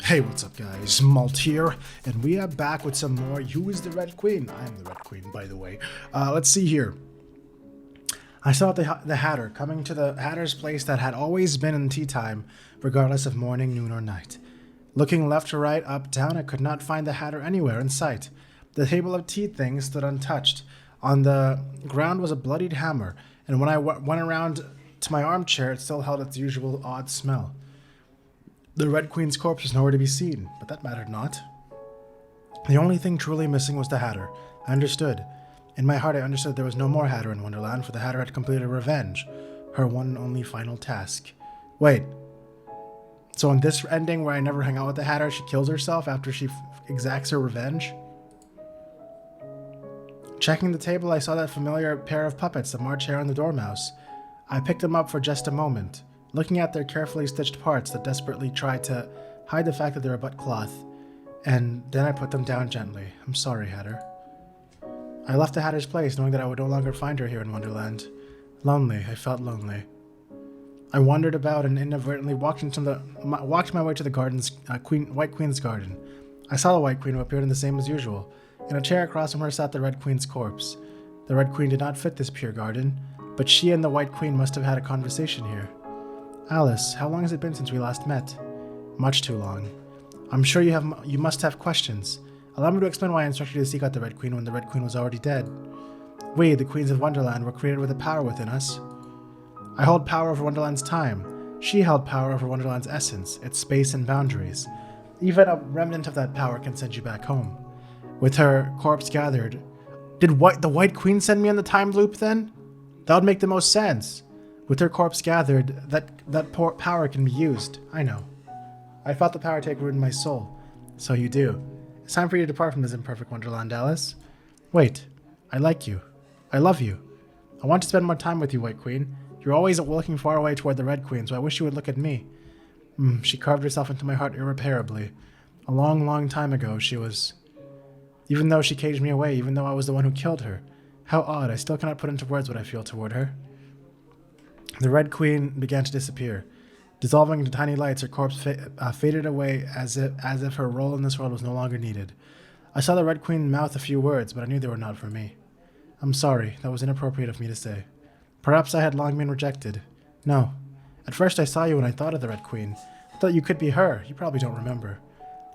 Hey, what's up, guys? Maltosier, and we are back with some more Who is the Red Queen? I'm the Red Queen, by the way. Let's see here. I saw the Hatter coming to the Hatter's place that had always been in tea time, regardless of morning, noon, or night. Looking left to right, up, down, I could not find the Hatter anywhere in sight. The table of tea things stood untouched. On the ground was a bloodied hammer, and when I went around to my armchair, it still held its usual odd smell. The Red Queen's corpse was nowhere to be seen, but that mattered not. The only thing truly missing was the Hatter. I understood. In my heart, I understood there was no more Hatter in Wonderland, for the Hatter had completed revenge, her one and only final task. Wait. So in this ending where I never hang out with the Hatter, she kills herself after she exacts her revenge? Checking the table, I saw that familiar pair of puppets, the March Hare and the Dormouse. I picked them up for just a moment, looking at their carefully stitched parts that desperately tried to hide the fact that they were but cloth, and then I put them down gently. I'm sorry, Hatter. I left the Hatter's place, knowing that I would no longer find her here in Wonderland. Lonely, I felt lonely. I wandered about and inadvertently walked my way to the garden's White Queen's garden. I saw the White Queen, who appeared in the same as usual. In a chair across from her sat the Red Queen's corpse. The Red Queen did not fit this pure garden, but she and the White Queen must have had a conversation here. Alice, how long has it been since we last met? Much too long. I'm sure you must have questions. Allow me to explain why I instructed you to seek out the Red Queen when the Red Queen was already dead. We, the Queens of Wonderland, were created with a power within us. I hold power over Wonderland's time. She held power over Wonderland's essence, its space and boundaries. Even a remnant of that power can send you back home. With her corpse gathered... Did the White Queen send me on the time loop, then? That would make the most sense. With her corpse gathered, that power can be used. I know. I felt the power take root in my soul. So you do. It's time for you to depart from this imperfect Wonderland, Alice. Wait. I like you. I love you. I want to spend more time with you, White Queen. You're always looking far away toward the Red Queen, so I wish you would look at me. She carved herself into my heart irreparably. A long, long time ago, she was... Even though she caged me away, even though I was the one who killed her. How odd, I still cannot put into words what I feel toward her. The Red Queen began to disappear. Dissolving into tiny lights, her corpse faded away as if her role in this world was no longer needed. I saw the Red Queen mouth a few words, but I knew they were not for me. I'm sorry, that was inappropriate of me to say. Perhaps I had long been rejected. No. At first I saw you and I thought of the Red Queen. I thought you could be her. You probably don't remember.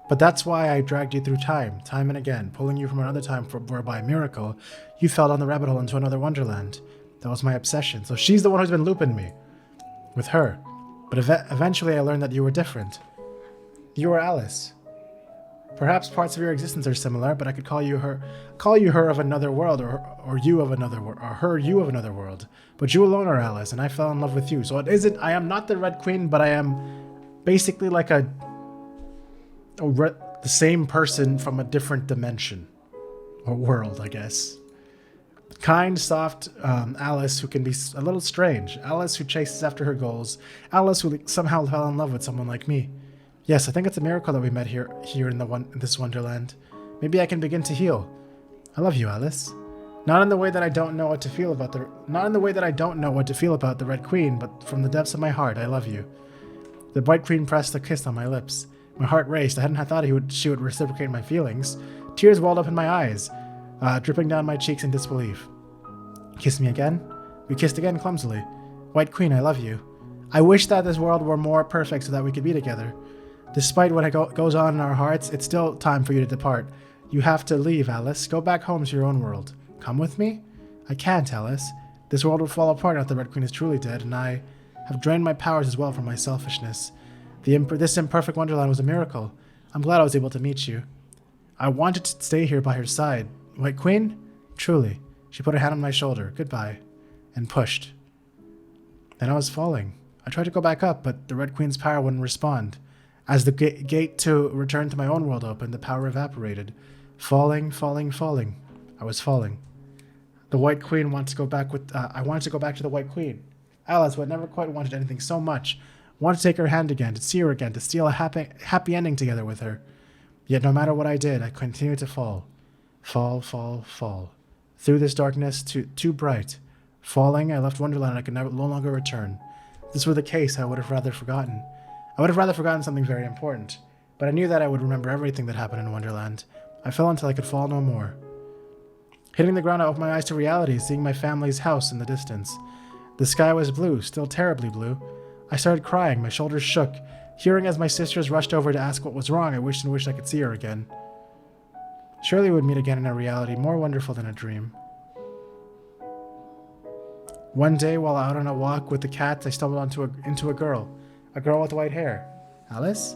But that's why I dragged you through time and again, pulling you from another time where by a miracle, you fell down the rabbit hole into another Wonderland. That was my obsession, so she's the one who's been looping me. With her. But eventually I learned that you were different. You were Alice. Perhaps parts of your existence are similar, but I could call you her of another world, or you of another world, or her you of another world. But you alone are Alice, and I fell in love with you. So I am not the Red Queen, but I am basically like the same person from a different dimension. Or world, I guess. Kind, soft Alice who can be a little strange. Alice who chases after her goals. Alice who somehow fell in love with someone like me. Yes, I think it's a miracle that we met here in this Wonderland. Maybe I can begin to heal. I love you, Alice. Not in the way that I don't know what to feel about the Red Queen, but from the depths of my heart, I love you. The White Queen pressed a kiss on my lips. My heart raced. I hadn't thought she would reciprocate my feelings. Tears welled up in my eyes, dripping down my cheeks in disbelief. Kiss me again? We kissed again clumsily. White Queen, I love you. I wish that this world were more perfect so that we could be together. Despite what goes on in our hearts, it's still time for you to depart. You have to leave, Alice. Go back home to your own world. Come with me? I can't, Alice. This world would fall apart if the Red Queen is truly dead, and I have drained my powers as well from my selfishness. This imperfect Wonderland was a miracle. I'm glad I was able to meet you. I wanted to stay here by her side. White Queen? Truly. She put her hand on my shoulder. Goodbye. And pushed. Then I was falling. I tried to go back up, but the Red Queen's power wouldn't respond. As the gate to return to my own world opened, the power evaporated. Falling. I was falling. The White Queen wanted to go back I wanted to go back to the White Queen. Alice, who had never quite wanted anything so much, wanted to take her hand again, to see her again, to steal a happy ending together with her. Yet no matter what I did, I continued to fall. Fall. Through this darkness, too bright. Falling, I left Wonderland and I could no longer return. If this were the case, I would have rather forgotten. I would have rather forgotten something very important. but I knew that I would remember everything that happened in Wonderland. I fell until I could fall no more. Hitting the ground, I opened my eyes to reality, seeing my family's house in the distance. The sky was blue, still terribly blue. I started crying, my shoulders shook. Hearing as my sisters rushed over to ask what was wrong, I wished and wished I could see her again. Surely we would meet again in a reality more wonderful than a dream. One day, while out on a walk with the cats, I stumbled into a girl with white hair. Alice?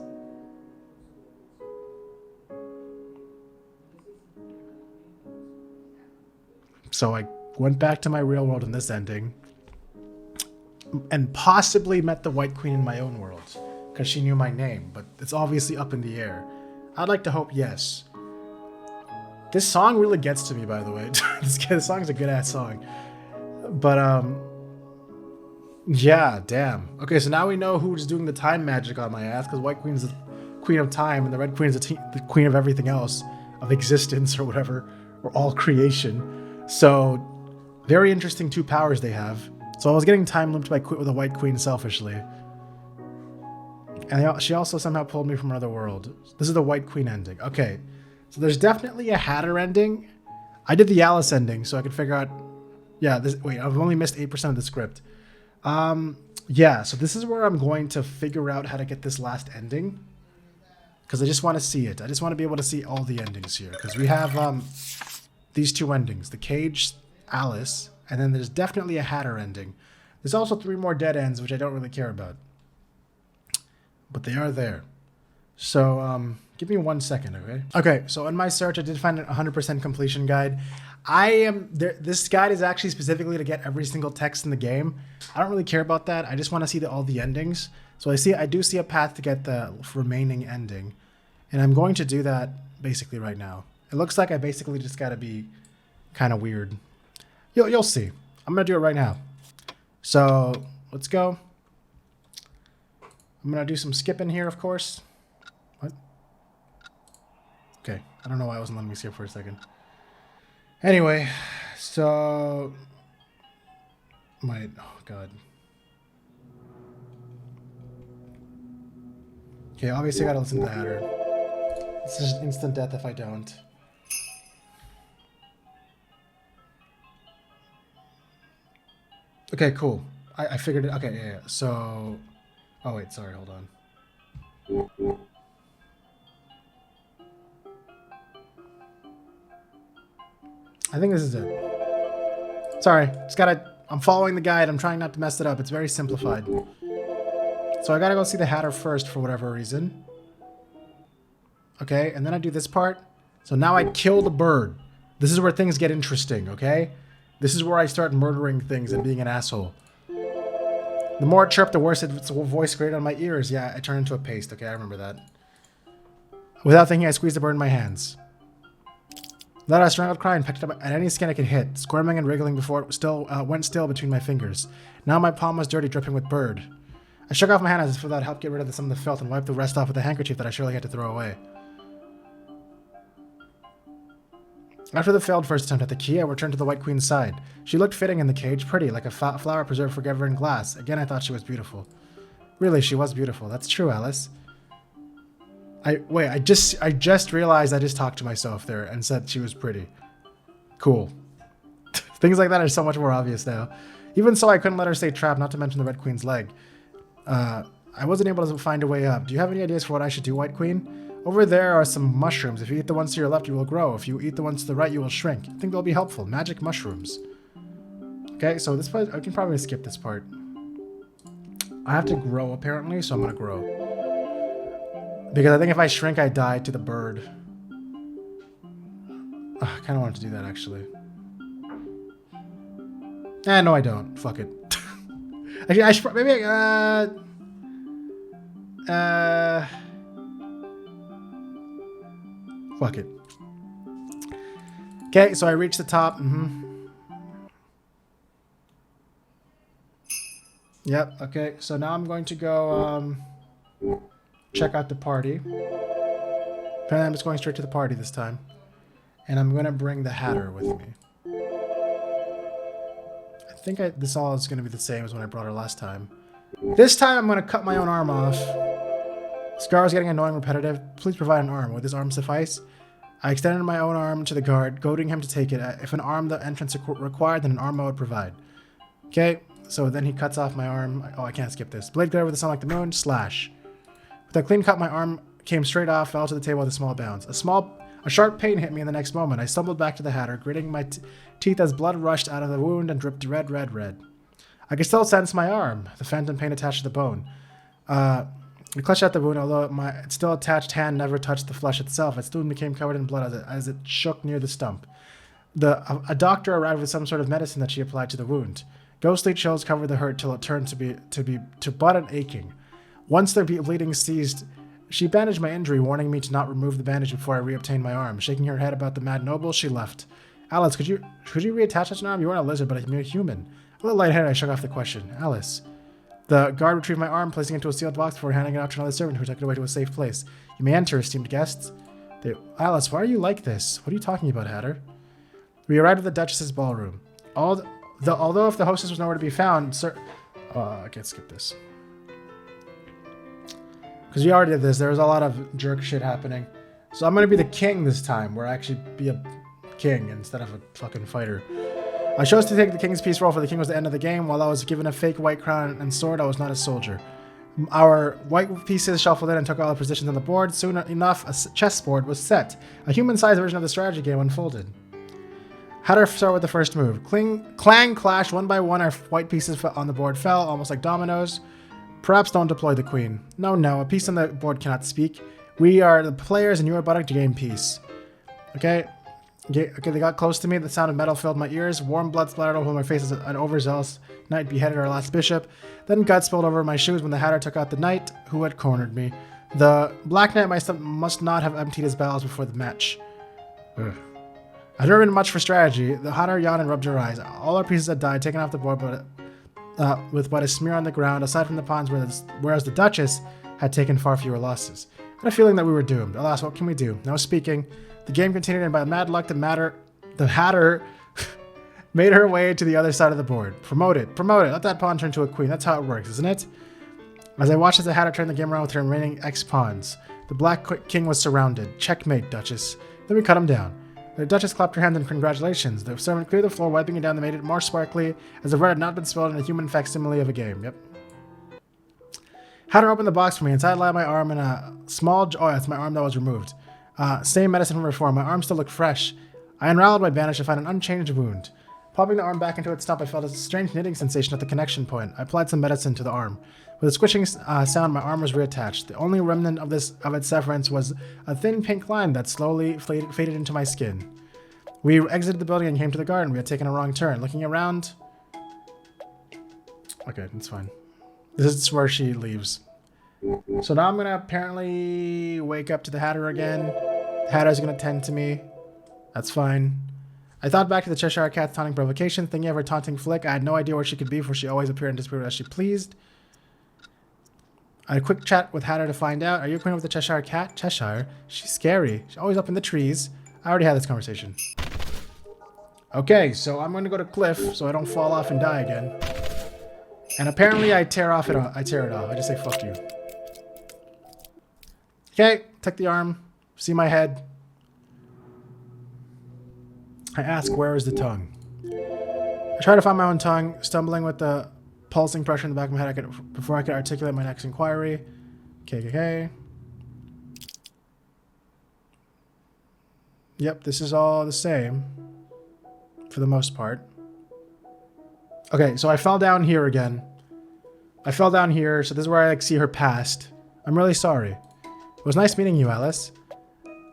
So I went back to my real world in this ending and possibly met the White Queen in my own world because she knew my name, but it's obviously up in the air. I'd like to hope yes. This song really gets to me, by the way. This song's a good-ass song. But, yeah, damn. Okay, so now we know who's doing the time magic on my ass, because White Queen's the queen of time, and the Red Queen's the queen of everything else, of existence or whatever, or all creation. So, very interesting two powers they have. So I was getting time looped with the White Queen selfishly. And she also somehow pulled me from another world. This is the White Queen ending. Okay. So there's definitely a Hatter ending. I did the Alice ending, so I could figure out... Yeah, wait, I've only missed 8% of the script. Yeah, so this is where I'm going to figure out how to get this last ending. Because I just want to see it. I just want to be able to see all the endings here. Because we have these two endings. The Cage, Alice, and then there's definitely a Hatter ending. There's also 3 more dead ends, which I don't really care about. But they are there. So, give me 1 second, okay? Okay, so in my search, I did find a 100% completion guide. This guide is actually specifically to get every single text in the game. I don't really care about that. I just want to see all the endings. So I do see a path to get the remaining ending. And I'm going to do that basically right now. It looks like I basically just got to be kind of weird. You'll see. I'm going to do it right now. So, let's go. I'm going to do some skipping here, of course. What? Okay. I don't know why it wasn't letting me skip for a second. Anyway, so... oh, God. Okay, obviously I gotta listen to the Hatter. It's just instant death if I don't. Okay, cool. I figured it. Okay, yeah. So... oh, wait, sorry, hold on. I think this is it. Sorry, I'm following the guide. I'm trying not to mess it up. It's very simplified. So I gotta go see the Hatter first for whatever reason. Okay, and then I do this part. So now I kill the bird. This is where things get interesting, okay? This is where I start murdering things and being an asshole. The more it chirped, the worse its voice grated on my ears. Yeah, I turned into a paste. Okay, I remember that. Without thinking, I squeezed the bird in my hands. Then I strangled cry and picked it up at any skin I could hit, squirming and wriggling before it went still between my fingers. Now my palm was dirty, dripping with bird. I shook off my hand as if that helped get rid of some of the filth and wiped the rest off with a handkerchief that I surely had to throw away. After the failed first attempt at the key, I returned to the White Queen's side. She looked fitting in the cage, pretty, like a flower preserved forever in glass. Again, I thought she was beautiful. Really, she was beautiful. That's true, Alice. I just realized I just talked to myself there and said she was pretty. Cool. Things like that are so much more obvious now. Even so, I couldn't let her stay trapped, not to mention the Red Queen's leg. I wasn't able to find a way up. Do you have any ideas for what I should do, White Queen? Over there are some mushrooms. If you eat the ones to your left, you will grow. If you eat the ones to the right, you will shrink. I think they'll be helpful. Magic mushrooms. Okay, so this part, I can probably skip this part. I have to grow, apparently, so I'm going to grow. Because I think if I shrink, I die to the bird. Ugh, I kind of wanted to do that, actually. No, I don't. Fuck it. Actually, I should maybe, fuck it. Okay, so I reached the top. Yep, okay. So now I'm going to go, check out the party. Apparently I'm just going straight to the party this time. And I'm going to bring the Hatter with me. I think this all is going to be the same as when I brought her last time. This time I'm going to cut my own arm off. Scar was getting annoying repetitive. Please provide an arm. Would this arm suffice? I extended my own arm to the guard, goading him to take it. If an arm the entrance required, then an arm I would provide. Okay, so then he cuts off my arm. Oh, I can't skip this. Blade glare with the sun like the moon. Slash. With a clean cut, my arm came straight off, fell to the table with a small bounce. A sharp pain hit me in the next moment. I stumbled back to the Hatter, gritting my teeth as blood rushed out of the wound and dripped red. I could still sense my arm, the phantom pain attached to the bone. I clutched at the wound, although my still attached hand never touched the flesh itself. It soon became covered in blood as it shook near the stump. A doctor arrived with some sort of medicine that she applied to the wound. Ghostly chills covered the hurt till it turned to but an aching. Once the bleeding ceased, she bandaged my injury, warning me to not remove the bandage before I reobtained my arm. Shaking her head about the mad noble, she left. Alice, could you reattach such an arm? You weren't a lizard, but a mere human. A little lightheaded, I shook off the question. Alice. The guard retrieved my arm, placing it into a sealed box before handing it out to another servant who took it away to a safe place. You may enter, esteemed guests. Alice, why are you like this? What are you talking about, Hatter? We arrived at the Duchess's ballroom. Although if the hostess was nowhere to be found, I can't skip this. Because we already did this. There was a lot of jerk shit happening. So I'm going to be the king this time, where I actually be a king instead of a fucking fighter. I chose to take the king's piece role, for the king was the end of the game. While I was given a fake white crown and sword, I was not a soldier. Our white pieces shuffled in and took all the positions on the board. Soon enough, a chessboard was set. A human-sized version of the strategy game unfolded. Hatter started with the first move. Clang, clash, one by one, our white pieces on the board fell, almost like dominoes. Perhaps don't deploy the queen. No, a piece on the board cannot speak. We are the players and you are but a game piece. Okay, they got close to me. The sound of metal filled my ears. Warm blood splattered over my face as an overzealous knight beheaded our last bishop. Then guts spilled over my shoes when the Hatter took out the knight who had cornered me. The Black Knight must not have emptied his bowels before the match. Ugh. I've never been much for strategy. The Hatter yawned and rubbed her eyes. All our pieces had died, taken off the board, with but a smear on the ground, aside from the pawns, whereas the Duchess had taken far fewer losses. I had a feeling that we were doomed. Alas, what can we do? No speaking. The game continued, and by mad luck, the Hatter made her way to the other side of the board. Promote it. Let that pawn turn to a queen. That's how it works, isn't it? As I watched as the Hatter turned the game around with her remaining X-pawns, the Black King was surrounded. Checkmate, Duchess. Then we cut him down. The Duchess clapped her hands in congratulations. The servant cleared the floor, wiping it down that made it more sparkly, as the red had not been spilled in a human facsimile of a game. Yep. Hatter opened the box for me. Inside lay my arm in a small... Oh, that's my arm that was removed. Same medicine from before. My arm still looked fresh. I unraveled my bandage to find an unchanged wound. Popping the arm back into its stump, I felt a strange knitting sensation at the connection point. I applied some medicine to the arm. With a squishing sound, my arm was reattached. The only remnant of its severance was a thin pink line that slowly faded into my skin. We exited the building and came to the garden. We had taken a wrong turn. Looking around... Okay, that's fine. This is where she leaves. So now I'm going to apparently wake up to the Hatter again. The Hatter's going to tend to me. That's fine. I thought back to the Cheshire Cat's taunting provocation, thinking of her taunting flick. I had no idea where she could be, for she always appeared and disappeared as she pleased. I had a quick chat with Hatter to find out. Are you acquainted with the Cheshire Cat? Cheshire? She's scary. She's always up in the trees. I already had this conversation. Okay, so I'm going to go to Cliff so I don't fall off and die again. And apparently I tear it off. I just say fuck you. Okay, take the arm. See my head. I ask, where is the tongue? I try to find my own tongue, stumbling with the pulsing pressure in the back of my head before I could articulate my next inquiry. KKK. Yep, this is all the same. For the most part. Okay, so I fell down here again. I fell down here, so this is where I see her past. I'm really sorry. It was nice meeting you, Alice.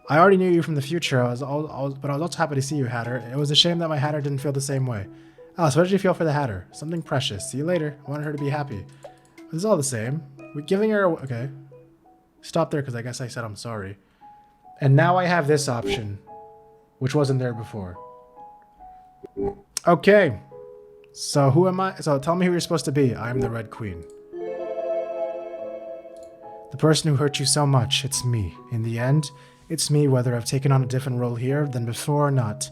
I already knew you from the future, but I was also happy to see you, Hatter. It was a shame that my Hatter didn't feel the same way. Alice, what did you feel for the Hatter? Something precious. See you later. I wanted her to be happy. It's all the same. We're giving her... Okay. Stop there, because I guess I said I'm sorry. And now I have this option, which wasn't there before. Okay. So who am I? So tell me who you're supposed to be. I'm the Red Queen. The person who hurt you so much. It's me. In the end, it's me, whether I've taken on a different role here than before or not.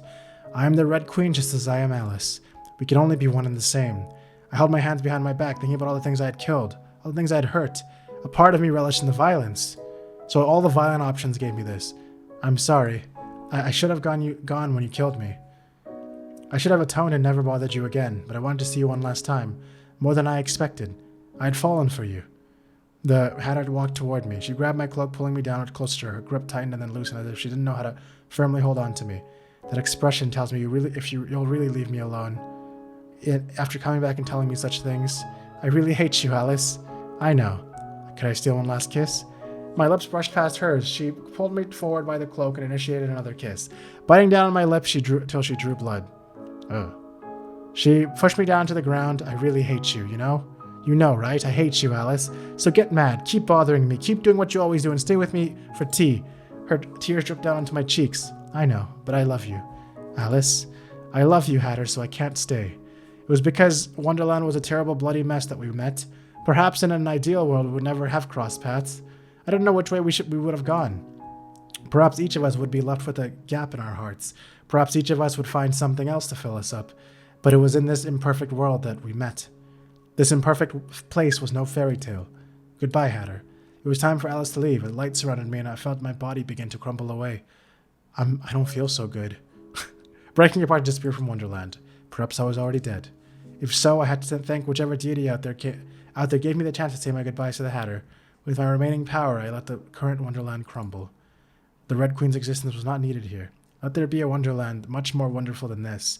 I am the Red Queen just as I am Alice. We can only be one and the same. I held my hands behind my back, thinking about all the things I had killed, all the things I had hurt. A part of me relished in the violence. So all the violent options gave me this. I'm sorry. I should have gone when you killed me. I should have atoned and never bothered you again, but I wanted to see you one last time. More than I expected. I had fallen for you. The Hatter walked toward me. She grabbed my cloak, pulling me downward closer to her. Her grip tightened and then loosened as if she didn't know how to firmly hold on to me. That expression tells me you'll really leave me alone. After coming back and telling me such things, I really hate you, Alice. I know. Could I steal one last kiss? My lips brushed past hers. She pulled me forward by the cloak and initiated another kiss. Biting down on my lips till she drew blood. Oh. She pushed me down to the ground. I really hate you, you know? You know, right? I hate you, Alice. So get mad. Keep bothering me. Keep doing what you always do and stay with me for tea. Her tears dripped down onto my cheeks. I know, but I love you. Alice, I love you, Hatter, so I can't stay. It was because Wonderland was a terrible bloody mess that we met. Perhaps in an ideal world we would never have crossed paths. I don't know which way we would have gone. Perhaps each of us would be left with a gap in our hearts. Perhaps each of us would find something else to fill us up. But it was in this imperfect world that we met. This imperfect place was no fairy tale. Goodbye, Hatter. It was time for Alice to leave. A light surrounded me and I felt my body begin to crumble away. I don't feel so good. Breaking apart to disappear from Wonderland. Perhaps I was already dead. If so, I had to thank whichever deity out there gave me the chance to say my goodbyes to the Hatter. With my remaining power, I let the current Wonderland crumble. The Red Queen's existence was not needed here. Let there be a Wonderland much more wonderful than this.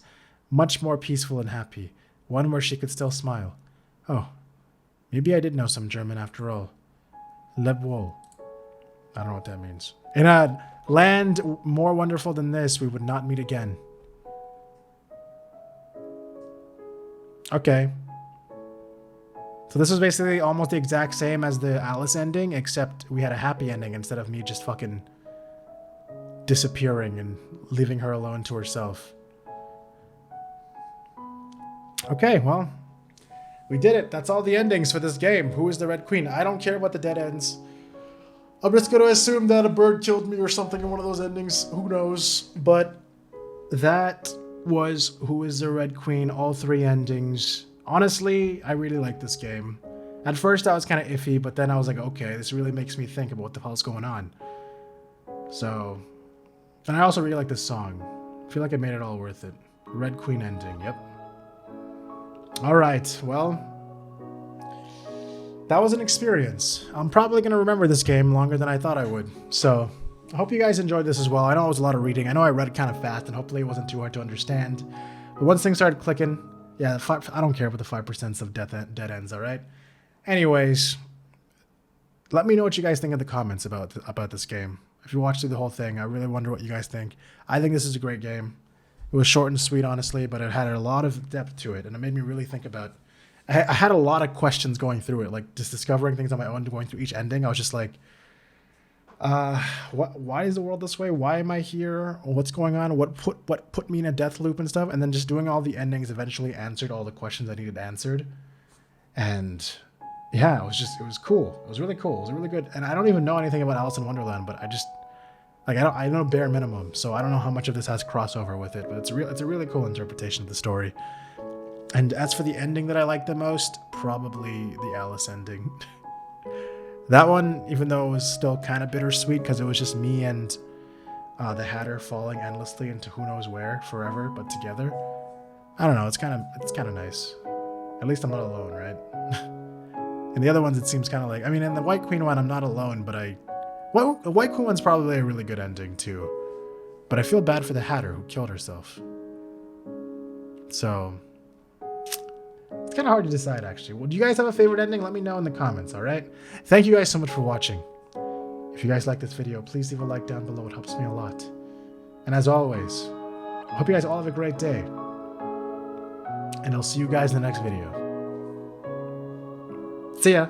Much more peaceful and happy. One where she could still smile. Oh, maybe I did know some German after all. Leb wohl. I don't know what that means. In a land more wonderful than this, we would not meet again. Okay. So this was basically almost the exact same as the Alice ending, except we had a happy ending instead of me just fucking disappearing and leaving her alone to herself. Okay, well, we did it. That's all the endings for this game. Who is the Red Queen? I don't care about the dead ends. I'm just going to assume that a bird killed me or something in one of those endings. Who knows? But that was Who is the Red Queen, all three endings. Honestly, I really like this game. At first I was kind of iffy, but then I was like, okay, this really makes me think about what the hell's going on. So, and I also really like this song. I feel like I made it all worth it. Red Queen ending, yep. Alright, well, that was an experience. I'm probably going to remember this game longer than I thought I would. So, I hope you guys enjoyed this as well. I know it was a lot of reading. I know I read it kind of fast, and hopefully it wasn't too hard to understand. But once things started clicking, yeah, I don't care about the 5% of dead ends, alright? Anyways, let me know what you guys think in the comments about this game. If you watched through the whole thing, I really wonder what you guys think. I think this is a great game. It was short and sweet, honestly, but it had a lot of depth to it, and it made me really think about... I had a lot of questions going through it, like just discovering things on my own, going through each ending. I was just like, why is the world this way? Why am I here? What's going on? What put me in a death loop and stuff? And then just doing all the endings eventually answered all the questions I needed answered. And yeah, it was cool. It was really cool. It was really good. And I don't even know anything about Alice in Wonderland, but I know bare minimum, so I don't know how much of this has crossover with it, but it's a really cool interpretation of the story. And as for the ending that I like the most, probably the Alice ending. That one, even though it was still kind of bittersweet because it was just me and the Hatter falling endlessly into who knows where forever, but together. I don't know. It's kind of nice. At least I'm not alone, right? And the other ones, it seems kind of like, I mean, in the White Queen one, I'm not alone, but the White Queen one's probably a really good ending too. But I feel bad for the Hatter who killed herself. So it's kind of hard to decide, actually. Well, do you guys have a favorite ending? Let me know in the comments, all right? Thank you guys so much for watching. If you guys like this video, please leave a like down below. It helps me a lot. And as always, I hope you guys all have a great day. And I'll see you guys in the next video. See ya!